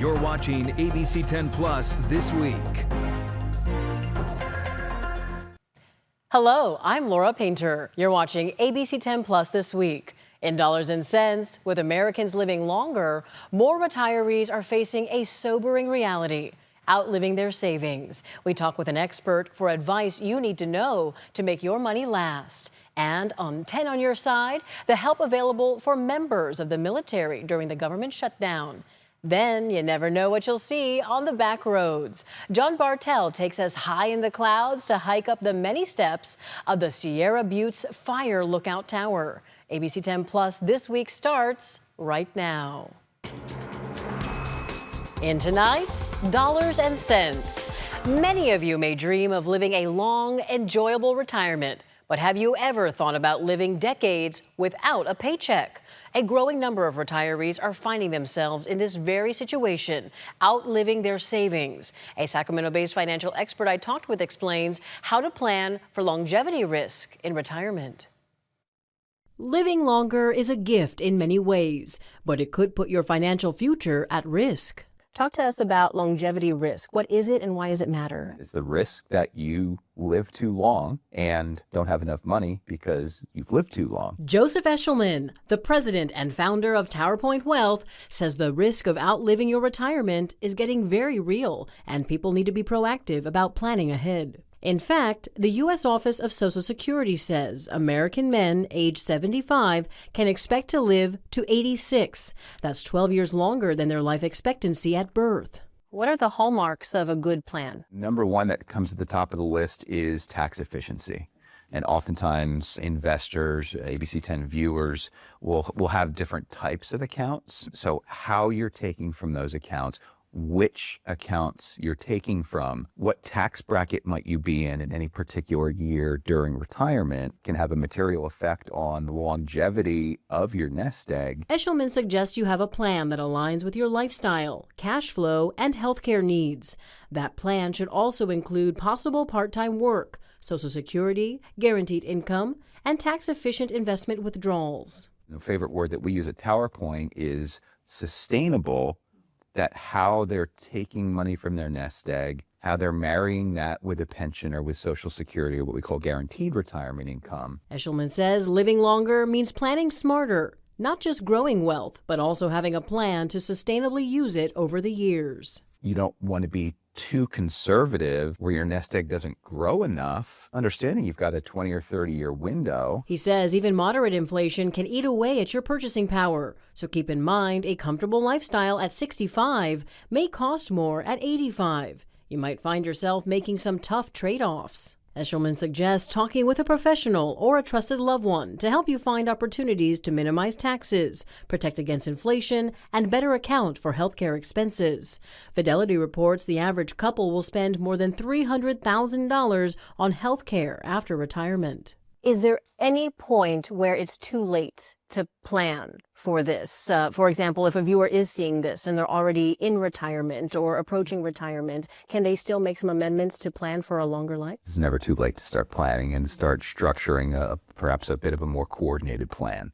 You're watching ABC 10 Plus This Week. Hello, I'm Laura Painter. You're watching ABC 10 Plus This Week. In dollars and cents, with Americans living longer, more retirees are facing a sobering reality: outliving their savings. We talk with an expert for advice you need to know to make your money last. And on 10 on your side, the help available for members of the military during the government shutdown. Then you never know what you'll see on the back roads. John Bartell takes us high in the clouds to hike up the many steps of the Sierra Buttes Fire Lookout Tower. ABC 10 Plus This Week starts right now. In tonight's Dollars and Cents, many of you may dream of living a long, enjoyable retirement. But have you ever thought about living decades without a paycheck? A growing number of retirees are finding themselves in this very situation, outliving their savings. A Sacramento-based financial expert I talked with explains how to plan for longevity risk in retirement. Living longer is a gift in many ways, but it could put your financial future at risk. Talk to us about longevity risk. What is it and why does it matter? It's the risk that you live too long and don't have enough money because you've lived too long. Joseph Eshelman, the president and founder of TowerPoint Wealth, says the risk of outliving your retirement is getting very real, and people need to be proactive about planning ahead. In fact, the U.S. Office of Social Security says American men age 75 can expect to live to 86. That's 12 years longer than their life expectancy at birth. What are the hallmarks of a good plan? Number one that comes at the top of the list is tax efficiency. And oftentimes investors, ABC 10 viewers will have different types of accounts. So how you're taking from those accounts, which accounts you're taking from, what tax bracket might you be in any particular year during retirement can have a material effect on the longevity of your nest egg. Eshelman suggests you have a plan that aligns with your lifestyle, cash flow, and healthcare needs. That plan should also include possible part-time work, Social Security, guaranteed income, and tax-efficient investment withdrawals. The favorite word that we use at TowerPoint is sustainable. That how they're taking money from their nest egg, how they're marrying that with a pension or with Social Security, or what we call guaranteed retirement income. Eshelman says living longer means planning smarter, not just growing wealth, but also having a plan to sustainably use it over the years. You don't want to be too conservative where your nest egg doesn't grow enough, understanding you've got a 20 or 30-year window. He says even moderate inflation can eat away at your purchasing power. So keep in mind a comfortable lifestyle at 65 may cost more at 85. You might find yourself making some tough trade-offs. Eshelman suggests talking with a professional or a trusted loved one to help you find opportunities to minimize taxes, protect against inflation, and better account for healthcare expenses. Fidelity reports the average couple will spend more than $300,000 on healthcare after retirement. Is there any point where it's too late to plan for this? For example, if a viewer is seeing this and they're already in retirement or approaching retirement, can they still make some amendments to plan for a longer life? It's never too late to start planning and start structuring perhaps a bit of a more coordinated plan.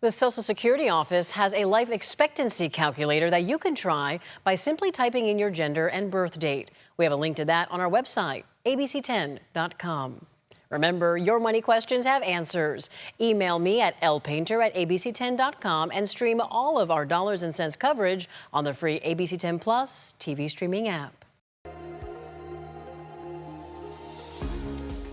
The Social Security office has a life expectancy calculator that you can try by simply typing in your gender and birth date. We have a link to that on our website, abc10.com. Remember, your money questions have answers. Email me at lpainter@abc10.com and stream all of our Dollars and Cents coverage on the free ABC 10 Plus TV streaming app.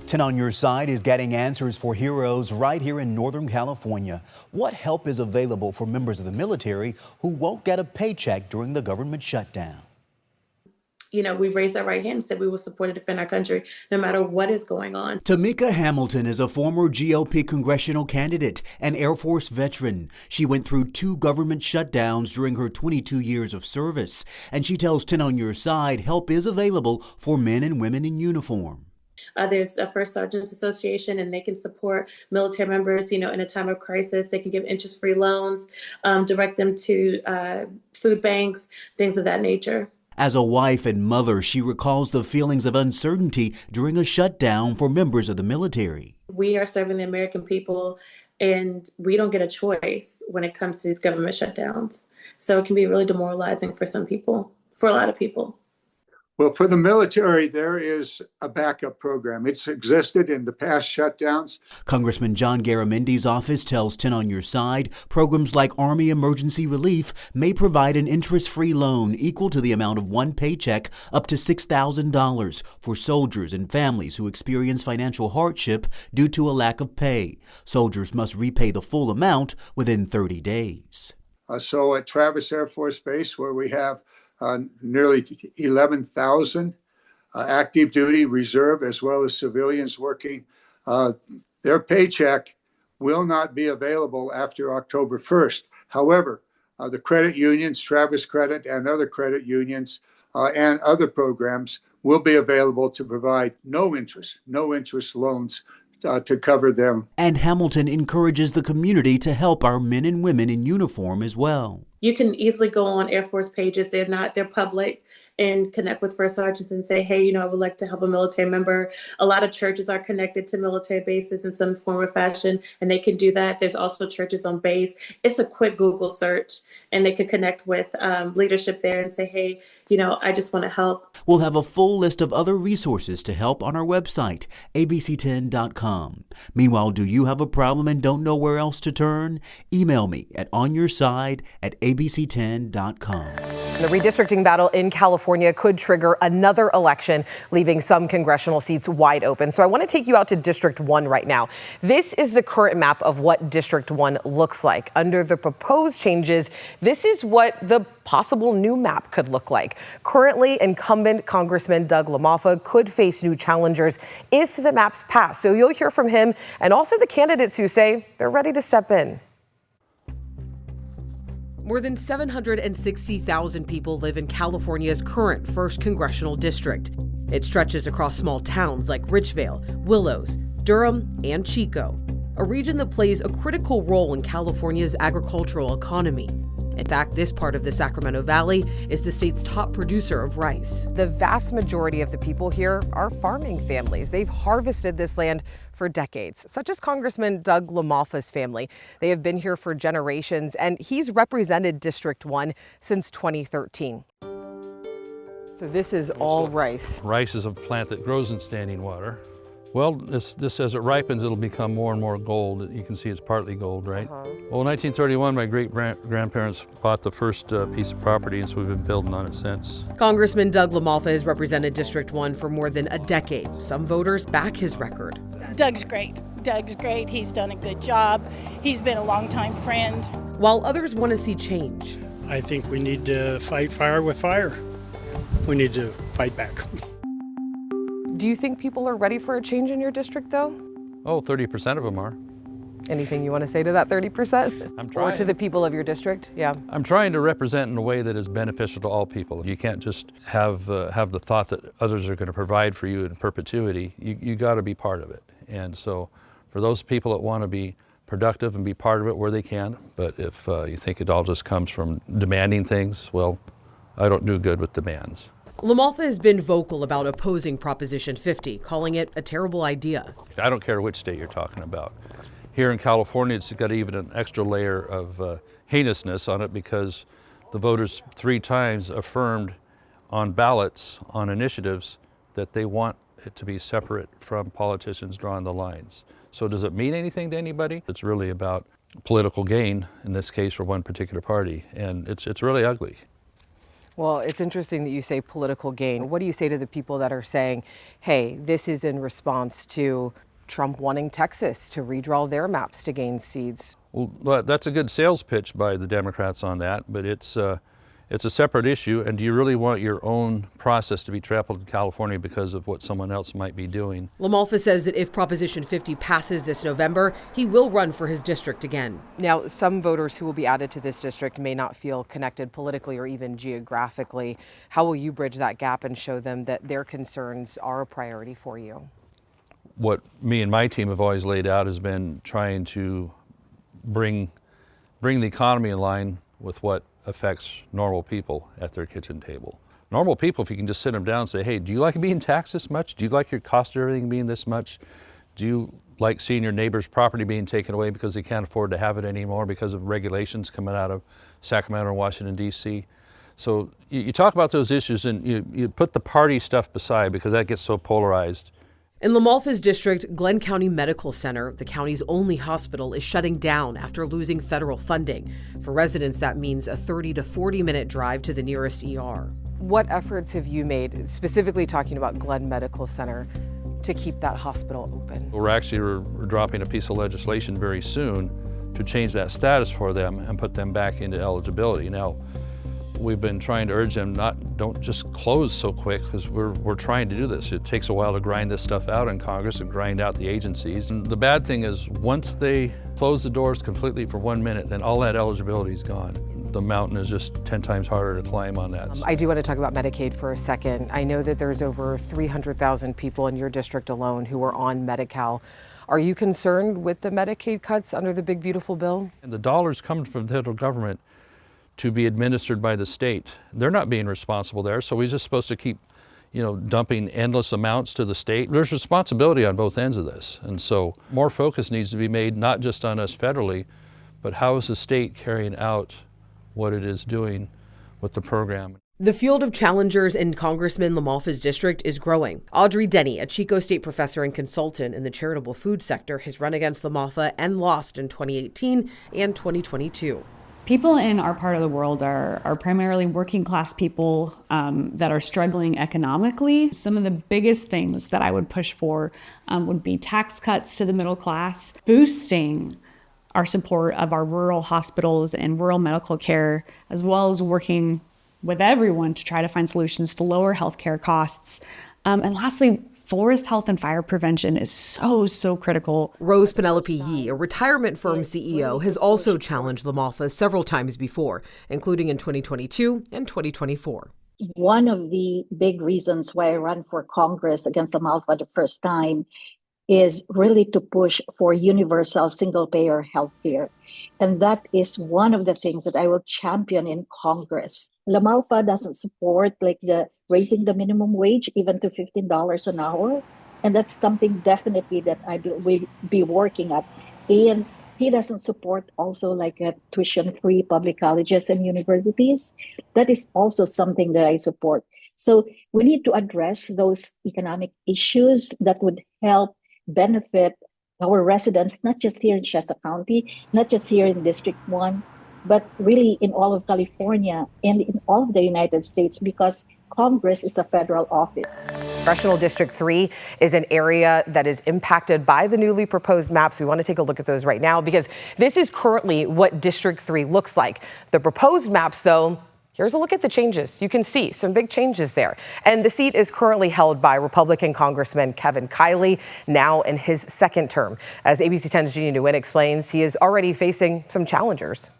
10 on Your Side is getting answers for heroes right here in Northern California. What help is available for members of the military who won't get a paycheck during the government shutdown? You know, we've raised our right hand and said we will support and defend our country no matter what is going on. Tamika Hamilton is a former GOP congressional candidate and Air Force veteran. She went through 2 government shutdowns during her 22 years of service. And she tells 10 on Your Side help is available for men and women in uniform. There's a First Sergeants Association, and they can support military members, you know, in a time of crisis. They can give interest-free loans, direct them to food banks, things of that nature. As a wife and mother, she recalls the feelings of uncertainty during a shutdown for members of the military. We are serving the American people and we don't get a choice when it comes to these government shutdowns. So it can be really demoralizing for some people, for a lot of people. Well, for the military, there is a backup program. It's existed in the past shutdowns. Congressman John Garamindi's office tells 10 on Your Side programs like Army Emergency Relief may provide an interest-free loan equal to the amount of one paycheck up to $6,000 for soldiers and families who experience financial hardship due to a lack of pay. Soldiers must repay the full amount within 30 days. So at Travis Air Force Base, where we have nearly 11,000 active duty, reserve, as well as civilians working, their paycheck will not be available after October 1st. However, the credit unions, Travis Credit and other credit unions and other programs will be available to provide no interest loans to cover them. And Hamilton encourages the community to help our men and women in uniform as well. You can easily go on Air Force pages. They're public, and connect with first sergeants and say, hey, I would like to help a military member. A lot of churches are connected to military bases in some form or fashion, and they can do that. There's also churches on base. It's a quick Google search, and they can connect with leadership there and say, hey, I just want to help. We'll have a full list of other resources to help on our website, abc10.com. Meanwhile, do you have a problem and don't know where else to turn? Email me at onyourside@abc10.com. The redistricting battle in California could trigger another election, leaving some congressional seats wide open. So I want to take you out to District 1 right now. This is the current map of what District 1 looks like. Under the proposed changes, this is what the possible new map could look like. Currently, incumbent Congressman Doug LaMalfa could face new challengers if the maps pass. So you'll hear from him and also the candidates who say they're ready to step in. More than 760,000 people live in California's current 1st Congressional District. It stretches across small towns like Richvale, Willows, Durham, and Chico, a region that plays a critical role in California's agricultural economy. In fact, this part of the Sacramento Valley is the state's top producer of rice. The vast majority of the people here are farming families. They've harvested this land for decades, such as Congressman Doug LaMalfa's family. They have been here for generations, and he's represented District 1 since 2013. So this is all rice. Rice is a plant that grows in standing water. Well, this as it ripens, it'll become more and more gold. You can see it's partly gold, right? Well, in 1931, my great-grandparents bought the first piece of property, and so we've been building on it since. Congressman Doug LaMalfa has represented District 1 for more than a decade. Some voters back his record. Doug's great. He's done a good job. He's been a longtime friend. While others want to see change. I think we need to fight fire with fire. We need to fight back. Do you think people are ready for a change in your district, though? Oh, 30% of them are. Anything you want to say to that 30%? I'm trying. Or to the people of your district? Yeah. I'm trying to represent in a way that is beneficial to all people. You can't just have the thought that others are going to provide for you in perpetuity. You got to be part of it. And so for those people that want to be productive and be part of it where they can, but if you think it all just comes from demanding things, well, I don't do good with demands. LaMalfa has been vocal about opposing Proposition 50, calling it a terrible idea. I don't care which state you're talking about. Here in California, it's got even an extra layer of heinousness on it because the voters 3 times affirmed on ballots, on initiatives, that they want it to be separate from politicians drawing the lines. So does it mean anything to anybody? It's really about political gain, in this case for one particular party, and it's really ugly. Well, it's interesting that you say political gain. What do you say to the people that are saying, hey, this is in response to Trump wanting Texas to redraw their maps to gain seats? Well, that's a good sales pitch by the Democrats on that, but it's a separate issue. And do you really want your own process to be trampled in California because of what someone else might be doing? LaMalfa says that if Proposition 50 passes this November, he will run for his district again. Now, some voters who will be added to this district may not feel connected politically or even geographically. How will you bridge that gap and show them that their concerns are a priority for you? What me and my team have always laid out has been trying to bring the economy in line with what affects normal people at their kitchen table. Normal people, if you can just sit them down and say, hey, do you like being taxed this much? Do you like your cost of everything being this much? Do you like seeing your neighbor's property being taken away because they can't afford to have it anymore because of regulations coming out of Sacramento and Washington, D.C.? So you talk about those issues and you put the party stuff beside because that gets so polarized. In Lamalfa's district, Glenn County Medical Center, the county's only hospital, is shutting down after losing federal funding. For residents, that means a 30 to 40-minute drive to the nearest ER. What efforts have you made, specifically talking about Glenn Medical Center, to keep that hospital open? We're dropping a piece of legislation very soon to change that status for them and put them back into eligibility. Now, we've been trying to urge them don't just close so quick because we're trying to do this. It takes a while to grind this stuff out in Congress and grind out the agencies. And the bad thing is once they close the doors completely for 1 minute, then all that eligibility is gone. The mountain is just 10 times harder to climb on that. I do want to talk about Medicaid for a second. I know that there's over 300,000 people in your district alone who are on Medi-Cal. Are you concerned with the Medicaid cuts under the big, beautiful bill? And the dollars coming from the federal government to be administered by the state. They're not being responsible there, so we're just supposed to keep, dumping endless amounts to the state. There's responsibility on both ends of this, and so more focus needs to be made not just on us federally, but how is the state carrying out what it is doing with the program. The field of challengers in Congressman Lamalfa's district is growing. Audrey Denny, a Chico State professor and consultant in the charitable food sector, has run against Lamalfa and lost in 2018 and 2022. People in our part of the world are primarily working class people that are struggling economically. Some of the biggest things that I would push for would be tax cuts to the middle class, boosting our support of our rural hospitals and rural medical care, as well as working with everyone to try to find solutions to lower healthcare costs. And lastly, forest health and fire prevention is so critical. Rose Penelope Yee, a retirement firm CEO, has also challenged Lamalfa several times before, including in 2022 and 2024. One of the big reasons why I ran for Congress against Lamalfa the first time is really to push for universal single-payer healthcare. And that is one of the things that I will champion in Congress. Lamalfa doesn't support the raising the minimum wage even to $15 an hour. And that's something definitely that I will be working at. And he doesn't support also tuition-free public colleges and universities. That is also something that I support. So we need to address those economic issues that would help benefit our residents, not just here in Shasta County, not just here in District 1, but really in all of California and in all of the United States, because Congress is a federal office. Congressional District 3 is an area that is impacted by the newly proposed maps. We want to take a look at those right now because this is currently what District 3 looks like. The proposed maps, though, here's a look at the changes. You can see some big changes there. And the seat is currently held by Republican Congressman Kevin Kiley, now in his second term. As ABC 10's Jeannie Nguyen explains, he is already facing some challengers.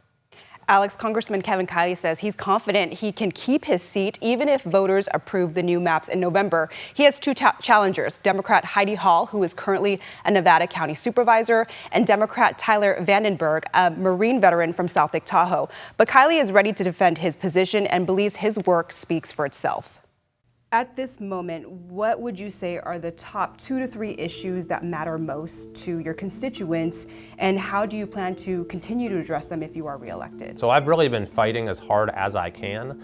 Alex, Congressman Kevin Kiley says he's confident he can keep his seat even if voters approve the new maps in November. He has two challengers, Democrat Heidi Hall, who is currently a Nevada County supervisor, and Democrat Tyler Vandenberg, a Marine veteran from South Lake Tahoe. But Kiley is ready to defend his position and believes his work speaks for itself. At this moment, what would you say are the top 2 to 3 issues that matter most to your constituents, and how do you plan to continue to address them if you are reelected? So I've really been fighting as hard as I can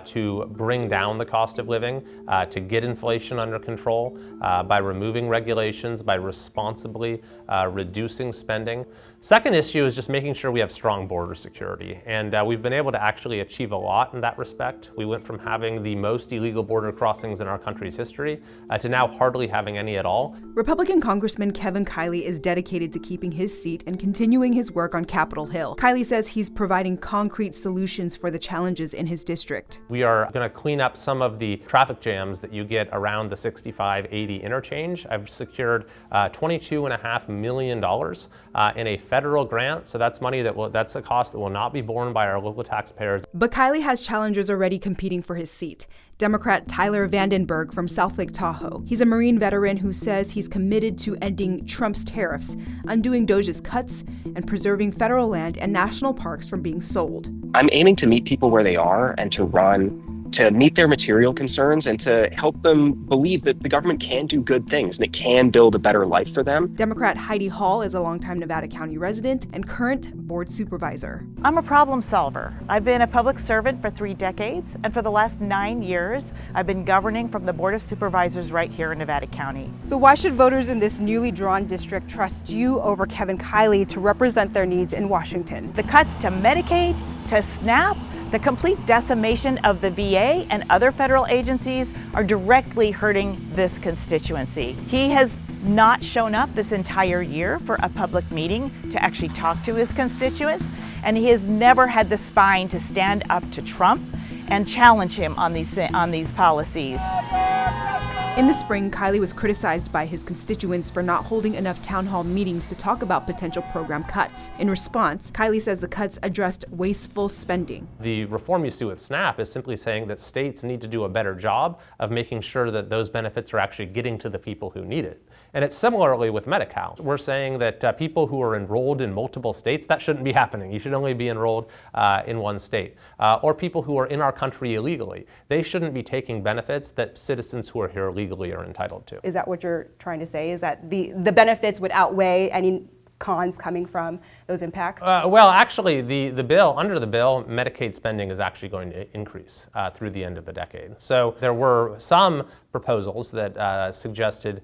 to bring down the cost of living, to get inflation under control by removing regulations, by responsibly reducing spending. Second issue is just making sure we have strong border security, and we've been able to actually achieve a lot in that respect. We went from having the most illegal border crossings in our country's history to now hardly having any at all. Republican Congressman Kevin Kiley is dedicated to keeping his seat and continuing his work on Capitol Hill. Kiley says he's providing concrete solutions for the challenges in his district. We are going to clean up some of the traffic jams that you get around the 6580 interchange. I've secured $22.5 million in a federal grant, so that's money that's a cost that will not be borne by our local taxpayers. But Kiley has challengers already competing for his seat. Democrat Tyler Vandenberg from South Lake Tahoe. He's a Marine veteran who says he's committed to ending Trump's tariffs, undoing DOJ's cuts, and preserving federal land and national parks from being sold. I'm aiming to meet people where they are and to run to meet their material concerns and to help them believe that the government can do good things and it can build a better life for them. Democrat Heidi Hall is a longtime Nevada County resident and current board supervisor. I'm a problem solver. I've been a public servant for 3 decades, and for the last 9 years, I've been governing from the Board of Supervisors right here in Nevada County. So why should voters in this newly drawn district trust you over Kevin Kiley to represent their needs in Washington? The cuts to Medicaid, to SNAP, the complete decimation of the VA and other federal agencies are directly hurting this constituency. He has not shown up this entire year for a public meeting to actually talk to his constituents, and he has never had the spine to stand up to Trump and challenge him on these policies. In the spring, Kiley was criticized by his constituents for not holding enough town hall meetings to talk about potential program cuts. In response, Kiley says the cuts addressed wasteful spending. The reform you see with SNAP is simply saying that states need to do a better job of making sure that those benefits are actually getting to the people who need it. And it's similarly with Medi-Cal. We're saying that people who are enrolled in multiple states, that shouldn't be happening. You should only be enrolled in one state. Or people who are in our country illegally. They shouldn't be taking benefits that citizens who are here legally are entitled to. Is that what you're trying to say? Is that the benefits would outweigh any cons coming from those impacts? Well, actually, under the bill, Medicaid spending is actually going to increase through the end of the decade. So there were some proposals that suggested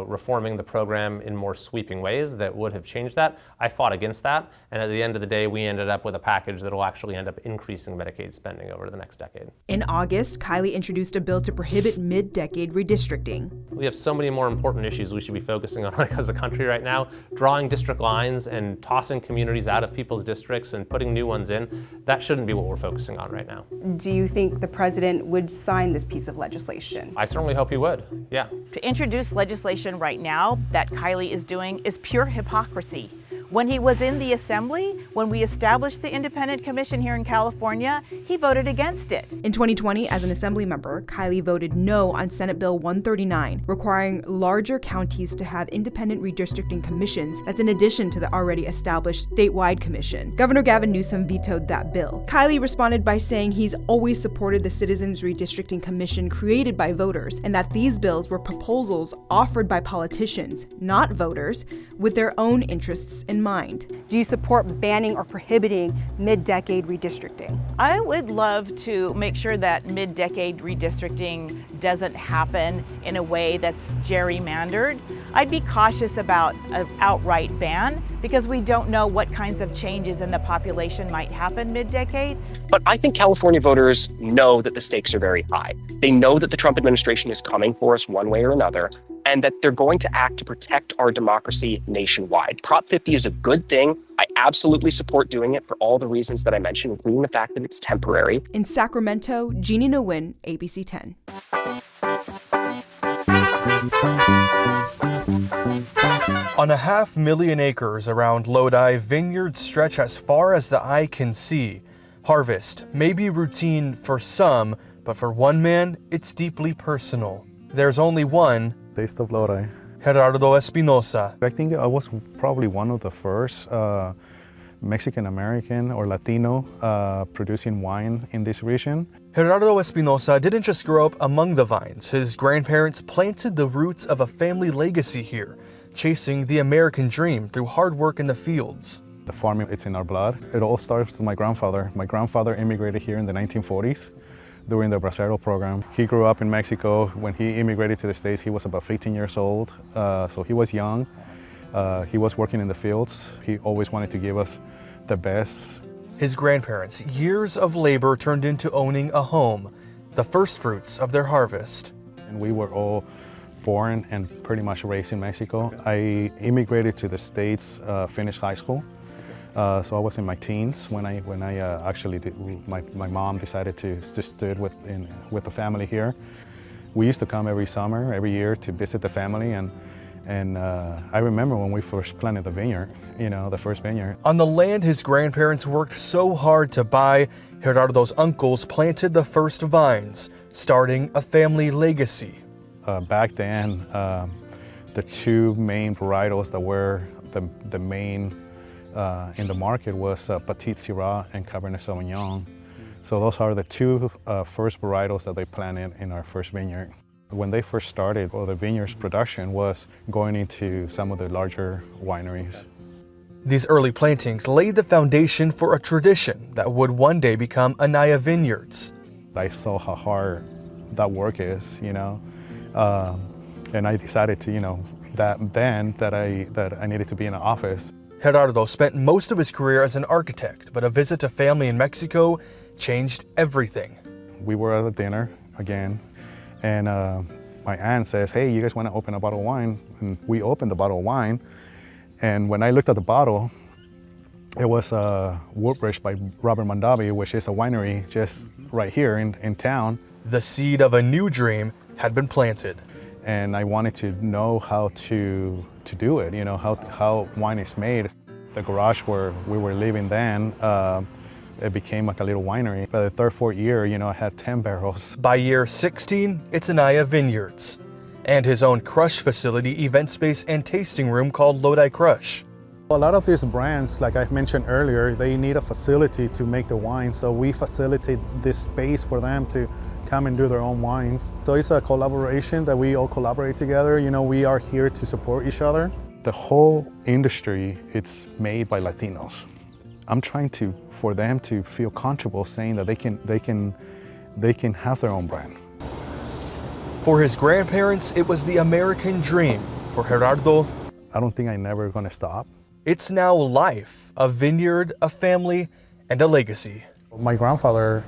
reforming the program in more sweeping ways that would have changed that. I fought against that, and at the end of the day, we ended up with a package that will actually end up increasing Medicaid spending over the next decade. In August, Kiley introduced a bill to prohibit mid-decade redistricting. We have so many more important issues we should be focusing on as a country right now. Drawing district lines and tossing communities out of people's districts and putting new ones in, that shouldn't be what we're focusing on right now. Do you think the president would sign this piece of legislation? I certainly hope he would, yeah. To introduce legislation right now that Kiley is doing is pure hypocrisy. When he was in the Assembly, when we established the Independent Commission here in California, he voted against it. In 2020, as an Assembly member, Kiley voted no on Senate Bill 139, requiring larger counties to have independent redistricting commissions that's in addition to the already established statewide commission. Governor Gavin Newsom vetoed that bill. Kiley responded by saying he's always supported the Citizens Redistricting Commission created by voters, and that these bills were proposals offered by politicians, not voters, with their own interests in mind. Do you support banning or prohibiting mid-decade redistricting? I would love to make sure that mid-decade redistricting doesn't happen in a way that's gerrymandered. I'd be cautious about an outright ban because we don't know what kinds of changes in the population might happen mid-decade. But I think California voters know that the stakes are very high. They know that the Trump administration is coming for us one way or another, and that they're going to act to protect our democracy nationwide. Prop 50 is a good thing. I absolutely support doing it for all the reasons that I mentioned, including the fact that it's temporary. In Sacramento, Jeannie Nguyen, ABC10. On 500,000 acres around Lodi, vineyards stretch as far as the eye can see. Harvest may be routine for some, but for one man, it's deeply personal. There's only one. Taste of Lodi. Gerardo Espinosa. I think I was probably one of the first Mexican-American or Latino producing wine in this region. Gerardo Espinosa didn't just grow up among the vines. His grandparents planted the roots of a family legacy here, chasing the American dream through hard work in the fields. The farming, it's in our blood. It all starts with my grandfather. My grandfather immigrated here in the 1940s. During the Bracero program. He grew up in Mexico. When he immigrated to the States, he was about 15 years old, so he was young. He was working in the fields. He always wanted to give us the best. His grandparents' years of labor turned into owning a home, the first fruits of their harvest. And we were all born and pretty much raised in Mexico. I immigrated to the States, finished high school. So I was in my teens when I actually did. My mom decided to stay with the family here. We used to come every summer, every year to visit the family, and I remember when we first planted the vineyard, the first vineyard. On the land his grandparents worked so hard to buy, Gerardo's uncles planted the first vines, starting a family legacy. Back then, the two main varietals that were the main in the market was Petite Syrah and Cabernet Sauvignon. So those are the two first varietals that they planted in our first vineyard. When they first started, well, the vineyard's production was going into some of the larger wineries. These early plantings laid the foundation for a tradition that would one day become Anaya Vineyards. I saw how hard that work is, and I decided to, that I needed to be in an office. Gerardo spent most of his career as an architect, but a visit to family in Mexico changed everything. We were at a dinner again, and my aunt says, "Hey, you guys want to open a bottle of wine?" And we opened the bottle of wine, and when I looked at the bottle, it was Woodbridge by Robert Mondavi, which is a winery just right here in town. The seed of a new dream had been planted. And I wanted to know how to do it, how wine is made. The garage where we were living then, it became like a little winery. By the third, fourth year, I had 10 barrels. By year 16, it's Anaya Vineyards and his own crush facility, event space, and tasting room called Lodi Crush. A lot of these brands, like I mentioned earlier, they need a facility to make the wine, so we facilitate this space for them to come and do their own wines. So it's a collaboration that we all collaborate together. We are here to support each other. The whole industry, it's made by Latinos. I'm trying for them to feel comfortable saying that they can have their own brand. For his grandparents, it was the American dream. For Gerardo, I don't think I'm never gonna stop. It's now life, a vineyard, a family, and a legacy. My grandfather,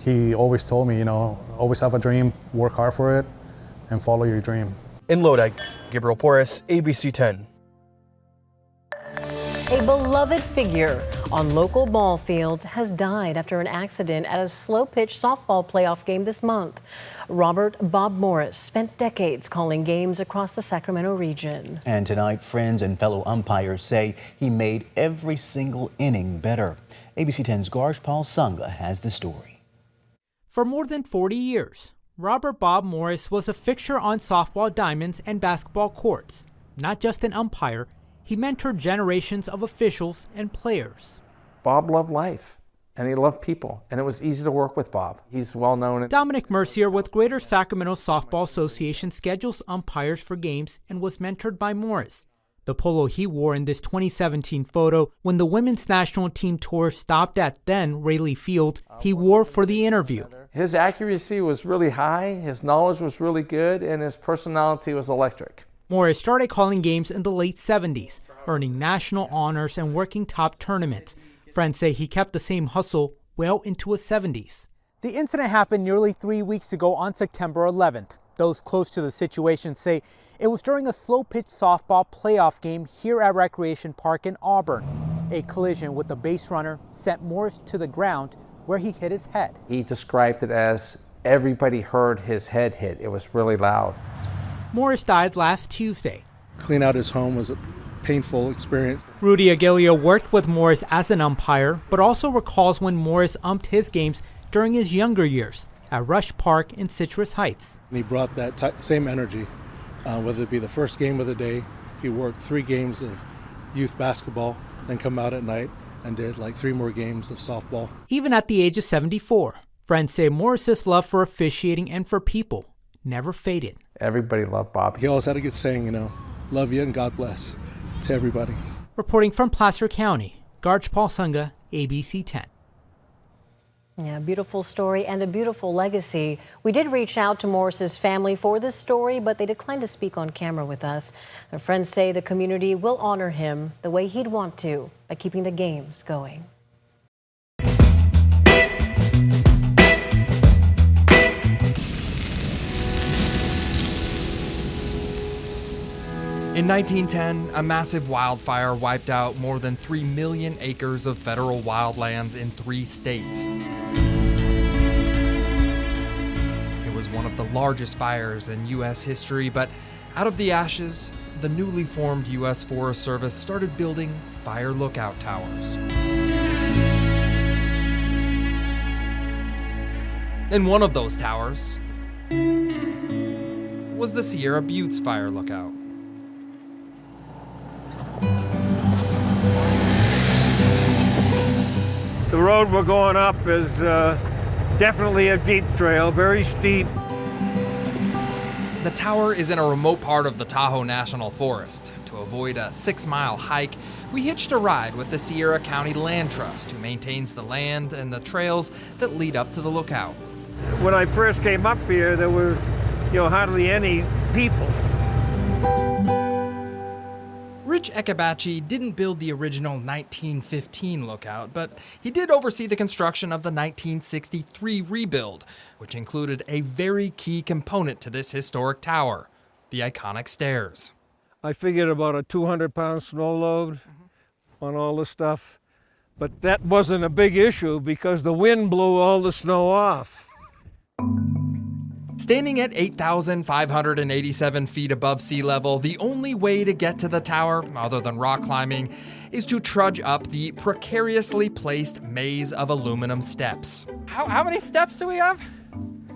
he always told me, always have a dream, work hard for it, and follow your dream. In Lodi, Gabriel Porras, ABC10. A beloved figure on local ball fields has died after an accident at a slow-pitch softball playoff game this month. Robert Bob Morris spent decades calling games across the Sacramento region. And tonight, friends and fellow umpires say he made every single inning better. ABC10's Garjpal Sangha has the story. For more than 40 years, Robert Bob Morris was a fixture on softball diamonds and basketball courts. Not just an umpire, he mentored generations of officials and players. Bob loved life, and he loved people, and it was easy to work with Bob. He's well known. Dominic Mercier with Greater Sacramento Softball Association schedules umpires for games and was mentored by Morris. The polo he wore in this 2017 photo when the women's national team tour stopped at then Rayleigh Field, he wore for the interview. His accuracy was really high, his knowledge was really good, and his personality was electric. Morris started calling games in the late 70s, earning national honors and working top tournaments. Friends say he kept the same hustle well into his 70s. The incident happened nearly 3 weeks ago on September 11th. Those close to the situation say it was during a slow-pitch softball playoff game here at Recreation Park in Auburn. A collision with the base runner sent Morris to the ground where he hit his head. He described it as everybody heard his head hit. It was really loud. Morris died last Tuesday. Clean out his home was a painful experience. Rudy Aguilio worked with Morris as an umpire, but also recalls when Morris umped his games during his younger years at Rush Park in Citrus Heights. And he brought that same energy, whether it be the first game of the day, if he worked 3 games of youth basketball, then come out at night and did like 3 more games of softball. Even at the age of 74, friends say Morris's love for officiating and for people never faded. Everybody loved Bob. He always had a good saying, love you and God bless to everybody. Reporting from Placer County, Garjpal Sangha, ABC10. Yeah, beautiful story and a beautiful legacy. We did reach out to Morris's family for this story, but they declined to speak on camera with us. Their friends say the community will honor him the way he'd want to by keeping the games going. In 1910, a massive wildfire wiped out more than 3 million acres of federal wildlands in 3 states. It was one of the largest fires in U.S. history, but out of the ashes, the newly formed U.S. Forest Service started building fire lookout towers. In one of those towers was the Sierra Buttes Fire Lookout. The road we're going up is definitely a jeep trail, very steep. The tower is in a remote part of the Tahoe National Forest. To avoid a 6-mile hike, we hitched a ride with the Sierra County Land Trust, who maintains the land and the trails that lead up to the lookout. When I first came up here, there was, hardly any people. Rich Ekabachi didn't build the original 1915 lookout, but he did oversee the construction of the 1963 rebuild, which included a very key component to this historic tower, the iconic stairs. I figured about a 200-pound snow load on all the stuff, but that wasn't a big issue because the wind blew all the snow off. Standing at 8,587 feet above sea level, the only way to get to the tower, other than rock climbing, is to trudge up the precariously placed maze of aluminum steps. How many steps do we have?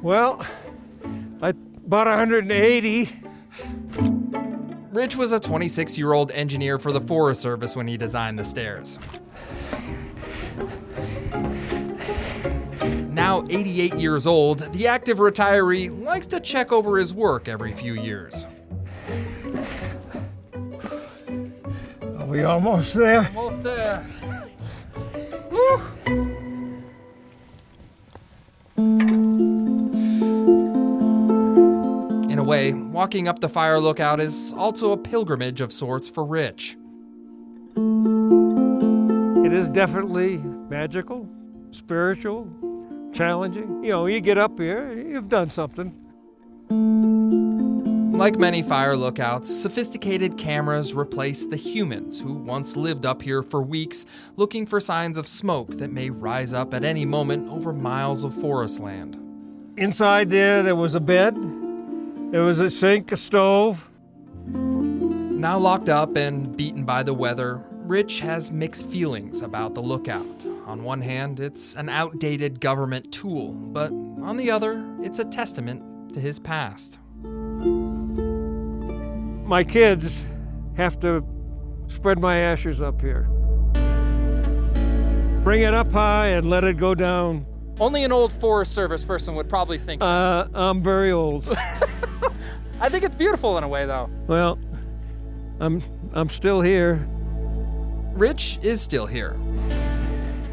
Well, about 180. Rich was a 26-year-old engineer for the Forest Service when he designed the stairs. Now 88 years old, the active retiree likes to check over his work every few years. Are we almost there? Almost there. Woo! In a way, walking up the fire lookout is also a pilgrimage of sorts for Rich. It is definitely magical, spiritual, challenging. You get up here, you've done something. Like many fire lookouts, sophisticated cameras replace the humans who once lived up here for weeks looking for signs of smoke that may rise up at any moment over miles of forest land. Inside there was a bed, there was a sink, a stove. Now locked up and beaten by the weather, Rich has mixed feelings about the lookout. On one hand, it's an outdated government tool, but on the other, it's a testament to his past. My kids have to spread my ashes up here. Bring it up high and let it go down. Only an old Forest Service person would probably think. I'm very old. I think it's beautiful in a way, though. Well, I'm still here. Rich is still here.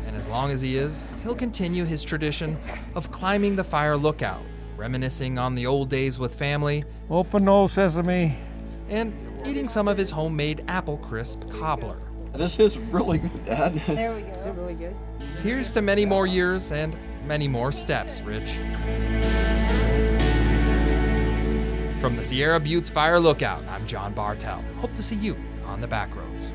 And as long as he is, he'll continue his tradition of climbing the fire lookout, reminiscing on the old days with family. Open old sesame. And eating some of his homemade apple crisp cobbler. This is really good, Dad. There we go. Is it really good? Here's to many more years and many more steps, Rich. From the Sierra Buttes Fire Lookout, I'm John Bartell. Hope to see you on the back roads.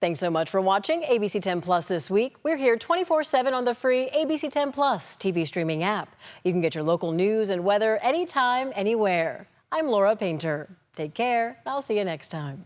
Thanks so much for watching ABC 10 Plus this week. We're here 24/7 on the free ABC 10 Plus TV streaming app. You can get your local news and weather anytime, anywhere. I'm Laura Painter. Take care. I'll see you next time.